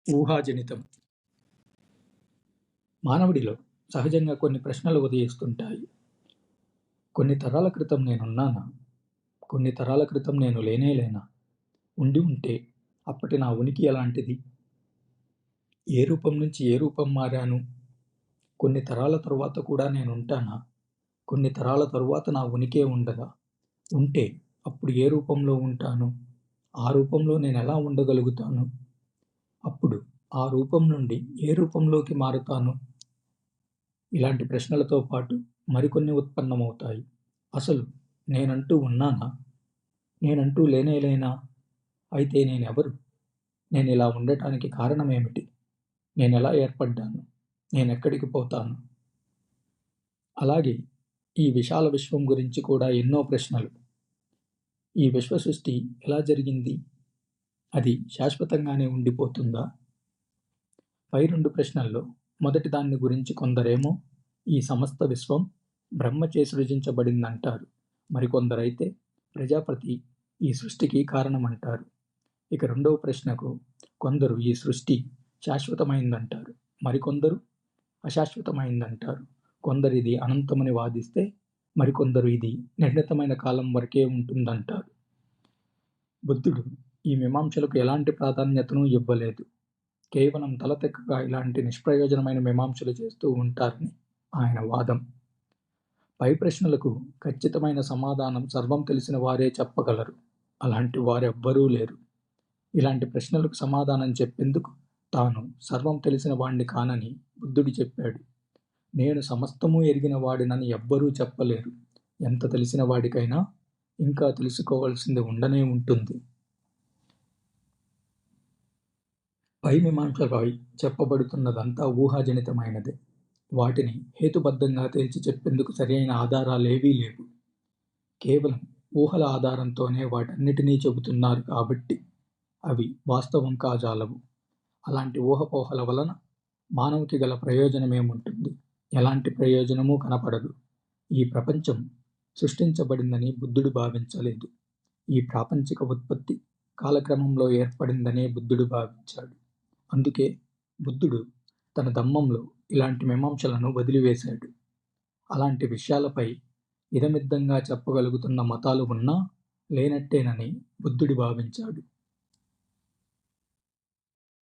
ఊహాజనితం. మానవుడిలో సహజంగా కొన్ని ప్రశ్నలు ఉదయిస్తుంటాయి. కొన్ని తరాల క్రితం నేనున్నానా? కొన్ని తరాల క్రితం నేను లేనా? ఉండి ఉంటే అప్పటి నా ఉనికి ఎలాంటిది? ఏ రూపం నుంచి ఏ రూపం మారాను? కొన్ని తరాల తరువాత కూడా నేనుంటానా? కొన్ని తరాల తరువాత నా ఉనికే ఉండదా? ఉంటే అప్పుడు ఏ రూపంలో ఉంటాను? ఆ రూపంలో నేనెలా ఉండగలుగుతాను? అప్పుడు ఆ రూపం నుండి ఏ రూపంలోకి మారుతాను? ఇలాంటి ప్రశ్నలతో పాటు మరికొన్ని ఉత్పన్నమవుతాయి. అసలు నేనంటూ ఉన్నానా? నేనంటూ లేనా? అయితే నేనెవరు? నేనిలా ఉండటానికి కారణమేమిటి? నేనెలా ఏర్పడ్డాను? నేనెక్కడికి పోతాను? అలాగే ఈ విశాల విశ్వం గురించి కూడా ఎన్నో ప్రశ్నలు. ఈ విశ్వసృష్టి ఎలా జరిగింది? అది శాశ్వతంగానే ఉండిపోతుందా? పై 2 ప్రశ్నల్లో మొదటి దాన్ని గురించి కొందరేమో ఈ సమస్త విశ్వం బ్రహ్మచే సృజించబడిందంటారు. మరికొందరైతే ప్రజాపతి ఈ సృష్టికి కారణమంటారు. ఇక రెండవ ప్రశ్నకు కొందరు ఈ సృష్టి శాశ్వతమైందంటారు. మరికొందరు అశాశ్వతమైందంటారు. కొందరిది అనంతమని వాదిస్తే మరికొందరు ఇది నిర్ణీతమైన కాలం వరకే ఉంటుందంటారు. బుద్ధుడు ఈ మీమాంసలకు ఎలాంటి ప్రాధాన్యతను ఇవ్వలేదు. కేవలం తలతెక్కగా ఇలాంటి నిష్ప్రయోజనమైన మీమాంసలు చేస్తూ ఉంటారని ఆయన వాదం. పై ప్రశ్నలకు ఖచ్చితమైన సమాధానం సర్వం తెలిసిన వారే చెప్పగలరు. అలాంటి వారెవ్వరూ లేరు. ఇలాంటి ప్రశ్నలకు సమాధానం చెప్పేందుకు తాను సర్వం తెలిసిన వాణ్ణి కానని బుద్ధుడు చెప్పాడు. నేను సమస్తము ఎరిగిన వాడినని ఎవ్వరూ చెప్పలేరు. ఎంత తెలిసిన వాడికైనా ఇంకా తెలుసుకోవలసింది ఉండనే ఉంటుంది. పై మీమాంసలపై చెప్పబడుతున్నదంతా ఊహాజనితమైనదే. వాటిని హేతుబద్ధంగా తేల్చి చెప్పేందుకు సరియైన ఆధారాలేవీ లేవు. కేవలం ఊహల ఆధారంతోనే వాటన్నిటినీ చెబుతున్నారు కాబట్టి అవి వాస్తవం కాజాలవు. అలాంటి ఊహాపోహల వలన మానవుకి గల ప్రయోజనమేముంటుంది? ఎలాంటి ప్రయోజనమూ కనపడదు. ఈ ప్రపంచం సృష్టించబడిందని బుద్ధుడు భావించలేదు. ఈ ప్రాపంచిక ఉత్పత్తి కాలక్రమంలో ఏర్పడిందనే బుద్ధుడు భావించాడు. అందుకే బుద్ధుడు తన ధమ్మంలో ఇలాంటి మీమాంసలను వదిలివేశాడు. అలాంటి విషయాలపై ఇదమిద్దంగా చెప్పగలుగుతున్న మతాలు ఉన్నా లేనట్టేనని బుద్ధుడు భావించాడు.